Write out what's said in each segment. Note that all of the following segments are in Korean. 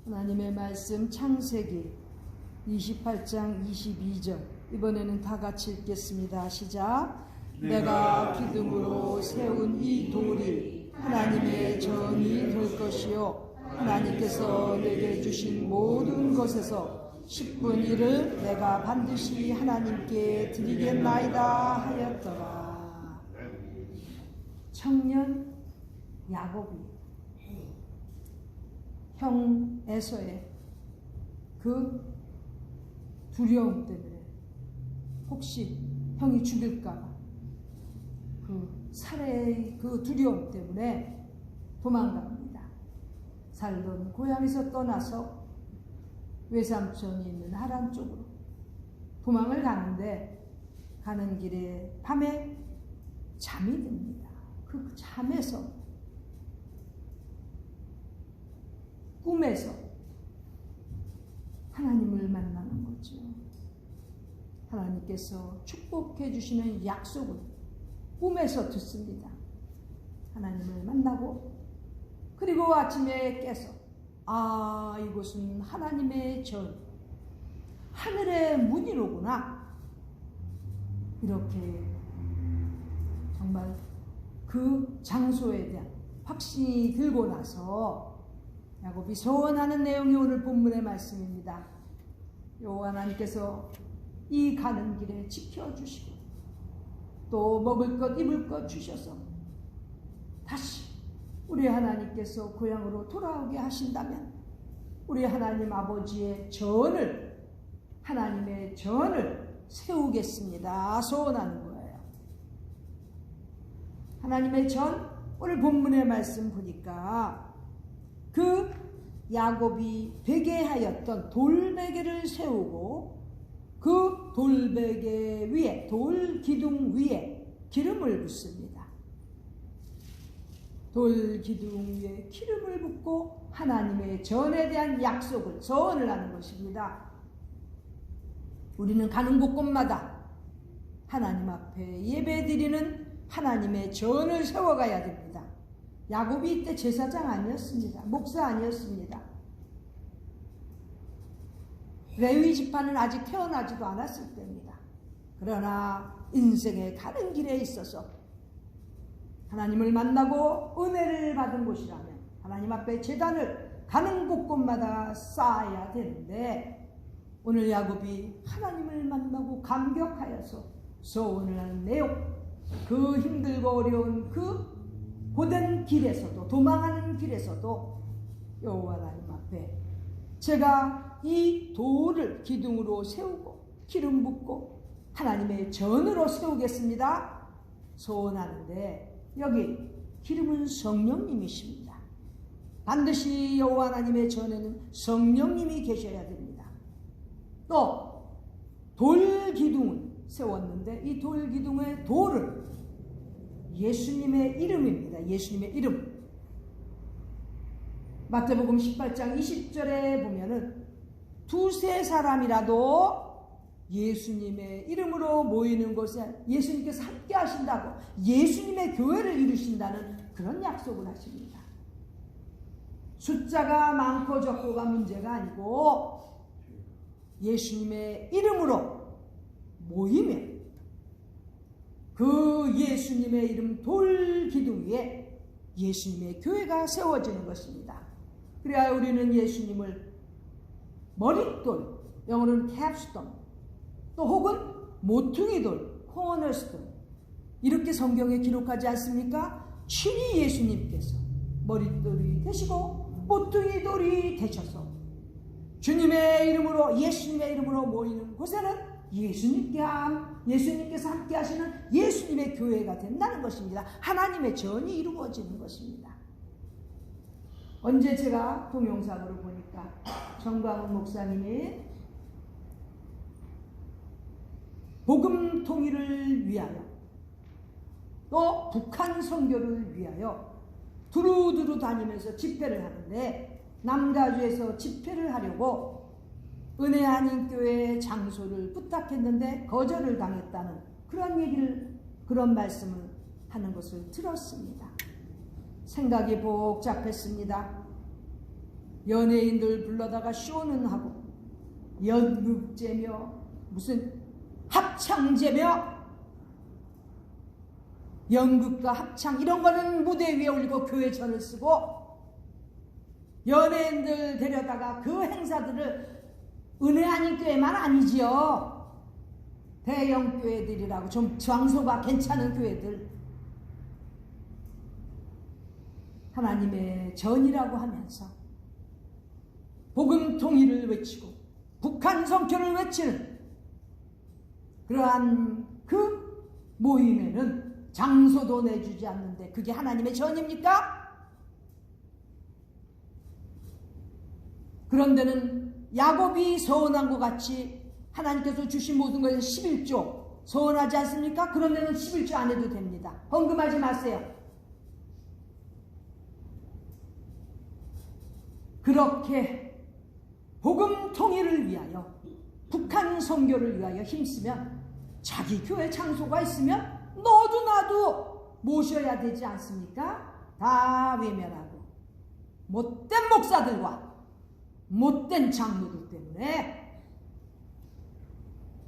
하나님의 말씀 창세기 28장 22절 이번에는 다 같이 읽겠습니다. 시작. 내가 기둥으로 세운 이 돌이 하나님의 전이 될 것이요 하나님께서 내게 주신 모든 것에서 10분 1을 내가 반드시 하나님께 드리겠나이다 하였더라. 청년 야곱이 형 에서의 그 두려움 때문에 혹시 형이 죽일까봐 그 살해의 그 두려움 때문에 도망갑니다. 살던 고향에서 떠나서 외삼촌이 있는 하란 쪽으로 도망을 가는데 가는 길에 밤에 잠이 듭니다. 그 잠에서 꿈에서 하나님을 만나는 거죠. 하나님께서 축복해 주시는 약속을 꿈에서 듣습니다. 하나님을 만나고 그리고 아침에 깨서 이곳은 하나님의 전 하늘의 문이로구나 이렇게 정말 그 장소에 대한 확신이 들고 나서 야곱이 소원하는 내용이 오늘 본문의 말씀입니다. 여호와 하나님께서 이 가는 길에 지켜주시고 또 먹을 것 입을 것 주셔서 다시 우리 하나님께서 고향으로 돌아오게 하신다면 우리 하나님 아버지의 전을 하나님의 전을 세우겠습니다. 소원하는 거예요. 하나님의 전 오늘 본문의 말씀 보니까 그 야곱이 베게 하였던 돌베개를 세우고 그 돌베개 위에 돌기둥 위에 기름을 붓습니다. 돌기둥 위에 기름을 붓고 하나님의 전에 대한 약속을 소원을 하는 것입니다. 우리는 가는 곳곳마다 하나님 앞에 예배드리는 하나님의 전을 세워가야 됩니다. 야곱이 이때 제사장 아니었습니다. 목사 아니었습니다. 레위 지파는 아직 태어나지도 않았을 때입니다. 그러나 인생의 가는 길에 있어서 하나님을 만나고 은혜를 받은 곳이라면 하나님 앞에 제단을 가는 곳곳마다 쌓아야 되는데 오늘 야곱이 하나님을 만나고 감격하여서 소원을 하는 내용, 그 힘들고 어려운 그 고된 길에서도 도망하는 길에서도 여호와 하나님 앞에 제가 이 돌을 기둥으로 세우고 기름 붓고 하나님의 전으로 세우겠습니다 소원하는데 여기 기름은 성령님이십니다. 반드시 여호와 하나님의 전에는 성령님이 계셔야 됩니다. 또 돌 기둥을 세웠는데 이 돌 기둥의 돌을 예수님의 이름입니다. 예수님의 이름. 마태복음 18장 20절에 보면은 두세 사람이라도 예수님의 이름으로 모이는 곳에 예수님께서 함께 하신다고 예수님의 교회를 이루신다는 그런 약속을 하십니다. 숫자가 많고 적고가 문제가 아니고 예수님의 이름으로 모이면 그 예수님의 이름 돌 기둥 위에 예수님의 교회가 세워지는 것입니다. 그래야 우리는 예수님을 머릿돌, 영어로는 캡스톤, 또 혹은 모퉁이돌, 코너스톤 이렇게 성경에 기록하지 않습니까? 친히 예수님께서 머릿돌이 되시고 모퉁이돌이 되셔서 주님의 이름으로 예수님의 이름으로 모이는 곳에는 예수님께서 함께 하시는 예수님의 교회가 된다는 것입니다. 하나님의 전이 이루어지는 것입니다. 언제 제가 동영상으로 보니까 정광훈 목사님이 복음 통일을 위하여 또 북한 선교를 위하여 두루두루 다니면서 집회를 하는데 남가주에서 집회를 하려고 은혜 한인교회 장소를 부탁했는데 거절을 당했다는 그런 말씀을 하는 것을 들었습니다. 생각이 복잡했습니다. 연예인들 불러다가 쇼는 하고 연극제며 무슨 합창제며 연극과 합창 이런 거는 무대 위에 올리고 교회 전을 쓰고 연예인들 데려다가 그 행사들을 은혜 아닌 교회만 아니지요. 대형 교회들이라고 좀 장소가 괜찮은 교회들 하나님의 전이라고 하면서 복음 통일을 외치고 북한 선교를 외치는 그러한 그 모임에는 장소도 내주지 않는데 그게 하나님의 전입니까? 그런데는 야곱이 서원한 것 같이 하나님께서 주신 모든 것에 11조 서원하지 않습니까? 그런데는 11조 안 해도 됩니다. 헌금하지 마세요. 그렇게 복음 통일을 위하여 북한 선교를 위하여 힘쓰면 자기 교회 장소가 있으면 너도 나도 모셔야 되지 않습니까? 다 외면하고 못된 목사들과 못된 장로들 때문에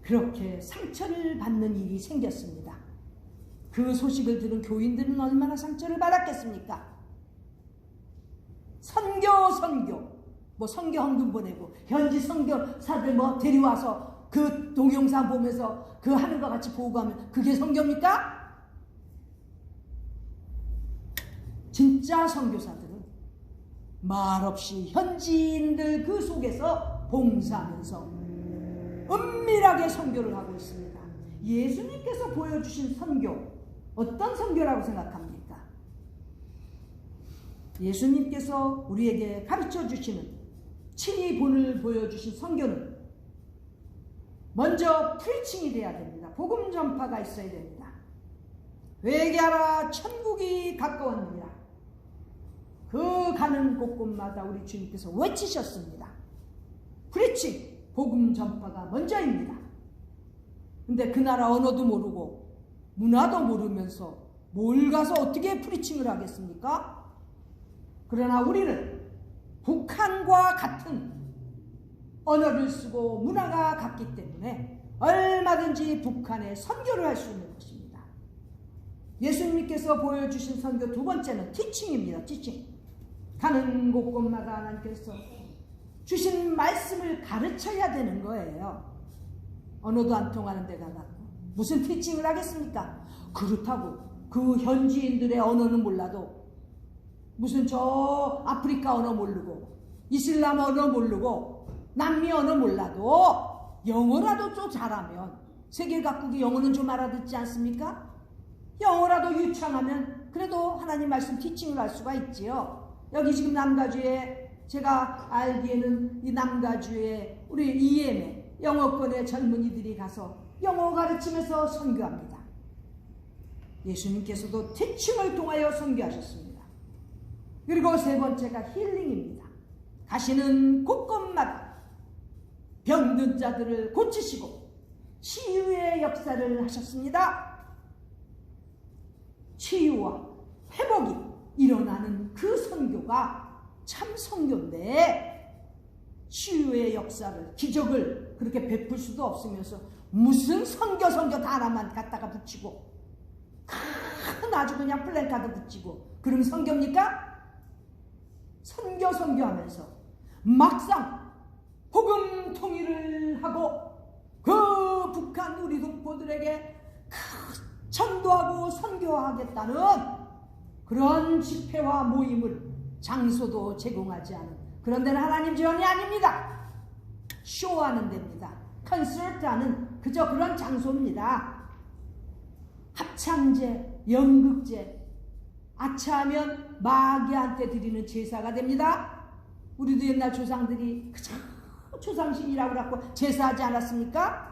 그렇게 상처를 받는 일이 생겼습니다. 그 소식을 들은 교인들은 얼마나 상처를 받았겠습니까? 선교 뭐 선교 헌금 보내고 현지 선교사들 뭐 데려와서 그 동영상 보면서 그 하는 것 같이 보고 하면 그게 선교입니까? 진짜 선교사들은 말없이 현지인들 그 속에서 봉사하면서 은밀하게 선교를 하고 있습니다. 예수님께서 보여주신 선교 어떤 선교라고 생각합니까? 예수님께서 우리에게 가르쳐 주시는 친히 본을 보여주신 선교는 먼저 프리칭이 돼야 됩니다. 복음 전파가 있어야 됩니다. 회개하라 천국이 가까웠느니라. 그 가는 곳곳마다 우리 주님께서 외치셨습니다. 프리칭 복음 전파가 먼저입니다. 근데 그 나라 언어도 모르고 문화도 모르면서 뭘 가서 어떻게 프리칭을 하겠습니까? 그러나 우리는 북한과 같은 언어를 쓰고 문화가 같기 때문에 얼마든지 북한에 선교를 할 수 있는 것입니다. 예수님께서 보여주신 선교 두 번째는 티칭입니다. 티칭. 가는 곳곳마다 하나님께서 주신 말씀을 가르쳐야 되는 거예요. 언어도 안 통하는 데 가서 무슨 티칭을 하겠습니까? 그렇다고 그 현지인들의 언어는 몰라도 무슨 저 아프리카 언어 모르고 이슬람 언어 모르고 남미 언어 몰라도 영어라도 좀 잘하면 세계 각국이 영어는 좀 알아듣지 않습니까? 영어라도 유창하면 그래도 하나님 말씀 티칭을 할 수가 있지요. 여기 지금 남가주에 제가 알기에는 이 남가주에 우리 EM에 영어권의 젊은이들이 가서 영어 가르치면서 선교합니다. 예수님께서도 티칭을 통하여 선교하셨습니다. 그리고 세 번째가 힐링입니다. 가시는 곳곳마다 병든 자들을 고치시고 치유의 역사를 하셨습니다. 치유와 회복이 일어나는 그 선교가 참 선교인데 치유의 역사를 기적을 그렇게 베풀 수도 없으면서 무슨 선교 다 하나만 갖다가 붙이고 큰 아주 그냥 플랜카드 붙이고 그럼 선교입니까? 선교하면서 막상 복음 통일을 하고 그 북한 우리 동포들에게 전도하고 선교하겠다는 그런 집회와 모임을 장소도 제공하지 않은 그런 데는 하나님 지원이 아닙니다. 쇼하는 데입니다. 콘서트하는 그저 그런 장소입니다. 합창제, 연극제, 아차하면 마귀한테 드리는 제사가 됩니다. 우리도 옛날 조상들이 그저 조상신이라고 그러고 제사하지 않았습니까?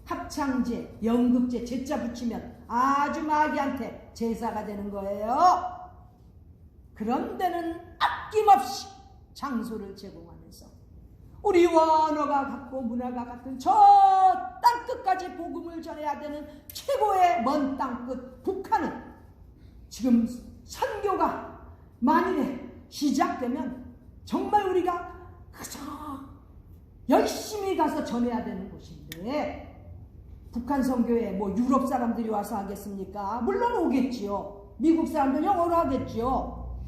합창제, 연극제, 제자 붙이면 아주 마귀한테 제사가 되는 거예요. 그런 데는 아낌없이 장소를 제공하면서 우리와 언어가 같고 문화가 같은 저 땅끝까지 복음을 전해야 되는 최고의 먼 땅끝 북한은 지금 선교가 만일에 시작되면 정말 우리가 그저 열심히 가서 전해야 되는 곳인데, 북한 선교에 뭐 유럽 사람들이 와서 하겠습니까? 물론 오겠지요. 미국 사람들 영어로 하겠지요.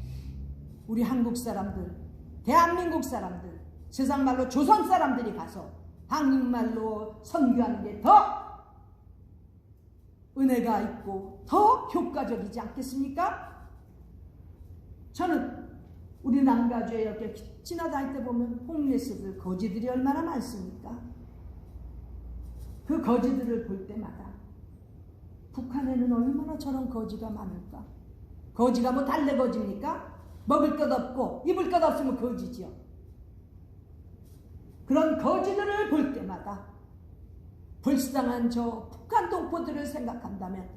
우리 한국 사람들, 대한민국 사람들, 세상 말로 조선 사람들이 가서 한국말로 선교하는 게 더 은혜가 있고 더 효과적이지 않겠습니까? 저는 우리 남가주에 이렇게 지나다닐 때 보면 홈리스들, 거지들이 얼마나 많습니까? 그 거지들을 볼 때마다 북한에는 얼마나 저런 거지가 많을까? 거지가 뭐 달래거지입니까? 먹을 것 없고 입을 것 없으면 거지지요. 그런 거지들을 볼 때마다 불쌍한 저 북한 동포들을 생각한다면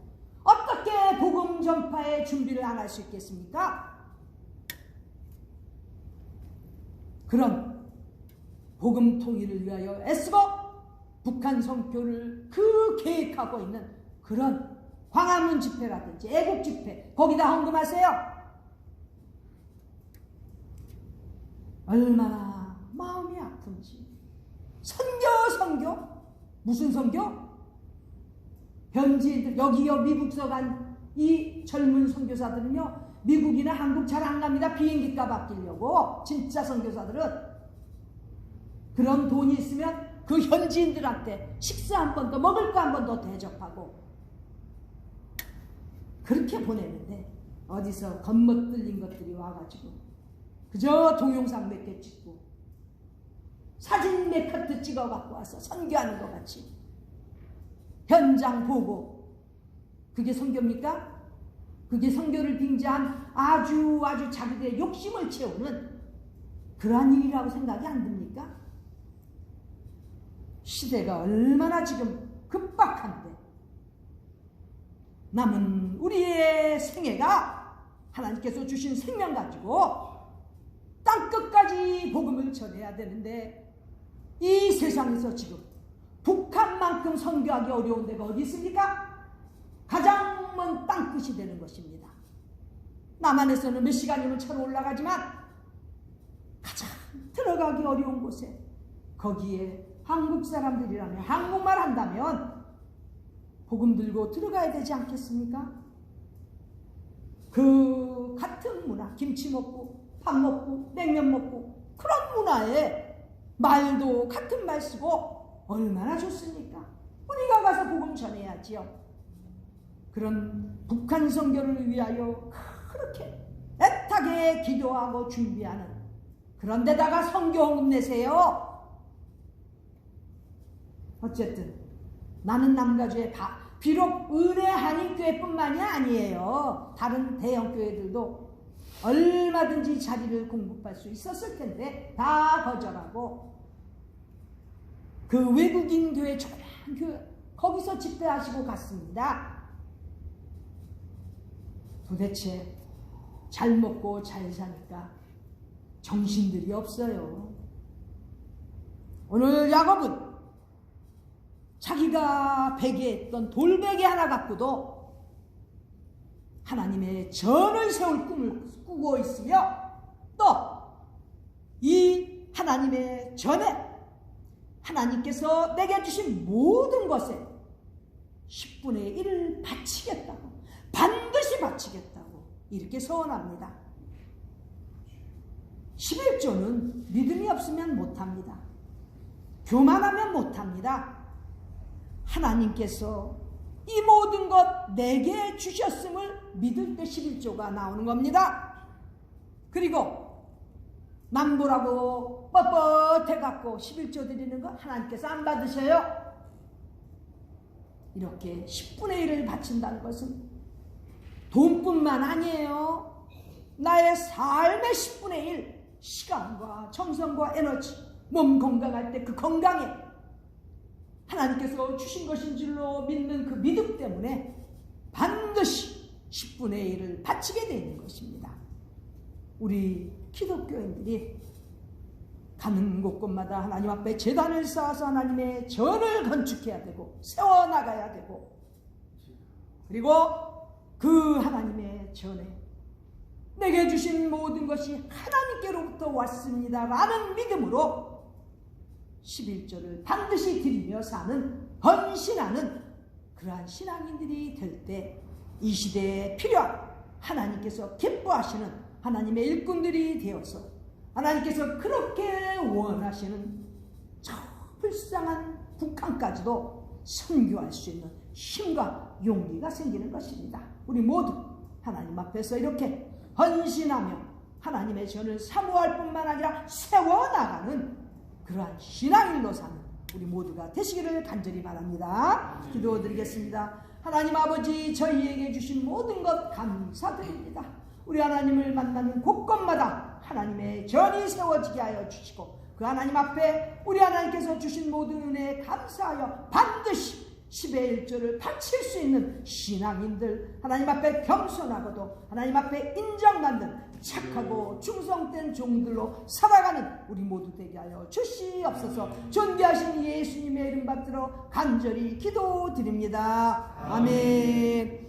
어떻게 복음 전파의 준비를 안 할 수 있겠습니까? 그런 복음 통일을 위하여 애쓰고 북한 선교를 그 계획하고 있는 그런 광화문 집회라든지 애국 집회, 거기다 헌금하세요. 얼마나 마음이 아픈지. 선교 무슨 선교? 현지인들, 여기요 미국서 간 이 젊은 선교사들은요 미국이나 한국 잘 안 갑니다. 비행기값 아끼려고. 진짜 선교사들은 그런 돈이 있으면 그 현지인들한테 식사 한 번 더, 먹을 거 한 번 더 대접하고 그렇게 보내는데, 어디서 겉멋들린 것들이 와가지고 그저 동영상 몇 개 찍고 사진 몇 카트 찍어 갖고 와서 선교하는 것 같이 현장 보고, 그게 선교입니까? 그게 선교를 빙자한 아주 자기들의 욕심을 채우는 그러한 일이라고 생각이 안 듭니까? 시대가 얼마나 지금 급박한데 남은 우리의 생애가 하나님께서 주신 생명 가지고 땅끝까지 복음을 전해야 되는데, 이 세상에서 지금 북한만큼 선교하기 어려운 데가 어디 있습니까? 가장 먼 땅끝이 되는 것입니다. 남한에서는 몇 시간이면 차로 올라가지만 가장 들어가기 어려운 곳에, 거기에 한국 사람들이라면, 한국말 한다면 복음 들고 들어가야 되지 않겠습니까? 그 같은 문화, 김치 먹고 밥 먹고 냉면 먹고 그런 문화에 말도 같은 말 쓰고 얼마나 좋습니까? 우리가 가서 복음 전해야지요. 그런 북한 선교를 위하여 그렇게 애타게 기도하고 준비하는, 그런데다가 선교 헌금 내세요. 어쨌든 나는 남가주의 비록 은혜 한인교회뿐만이 아니에요. 다른 대형 교회들도 얼마든지 자리를 공급할 수 있었을 텐데 다 거절하고 그 외국인 교회, 조그만 교회, 거기서 집회하시고 갔습니다. 도대체 잘 먹고 잘 사니까 정신들이 없어요. 오늘 야곱은 자기가 베개했던 돌베개 하나 갖고도 하나님의 전을 세울 꿈을 꾸고 있으며, 또 이 하나님의 전에 하나님께서 내게 주신 모든 것에 10분의 1을 바치겠다고, 반드시 바치겠다고 이렇게 서원합니다. 11조는 믿음이 없으면 못합니다. 교만하면 못합니다. 하나님께서 이 모든 것 내게 주셨음을 믿을 때 11조가 나오는 겁니다. 그리고 남보라고 뻣뻣해갖고 11조 드리는 거 하나님께서 안 받으셔요. 이렇게 10분의 1을 바친다는 것은 돈뿐만 아니에요. 나의 삶의 10분의 1, 시간과 정성과 에너지, 몸 건강할 때 그 건강에 하나님께서 주신 것인 줄로 믿는 그 믿음 때문에 반드시 10분의 1을 바치게 되는 것입니다. 우리 기독교인들이 가는 곳곳마다 하나님 앞에 제단을 쌓아서 하나님의 전을 건축해야 되고 세워나가야 되고, 그리고 그 하나님의 전에 내게 주신 모든 것이 하나님께로부터 왔습니다 라는 믿음으로 11조를 반드시 드리며 사는, 헌신하는 그러한 신앙인들이 될 때 이 시대에 필요한, 하나님께서 기뻐하시는 하나님의 일꾼들이 되어서 하나님께서 그렇게 원하시는 저 불쌍한 북한까지도 선교할 수 있는 힘과 용기가 생기는 것입니다. 우리 모두 하나님 앞에서 이렇게 헌신하며 하나님의 전을 사모할 뿐만 아니라 세워나가는 그러한 신앙인으로 사는 우리 모두가 되시기를 간절히 바랍니다. 기도드리겠습니다. 하나님 아버지, 저희에게 주신 모든 것 감사드립니다. 우리 하나님을 만나는 곳곳마다 하나님의 전이 세워지게 하여 주시고 그 하나님 앞에 우리 하나님께서 주신 모든 은혜에 감사하여 반드시 10의 1조를 바칠 수 있는 신앙인들, 하나님 앞에 겸손하고도 하나님 앞에 인정받는 착하고 충성된 종들로 살아가는 우리 모두 되게 하여 주시옵소서. 존귀하신 예수님의 이름 받들어 간절히 기도드립니다. 아멘.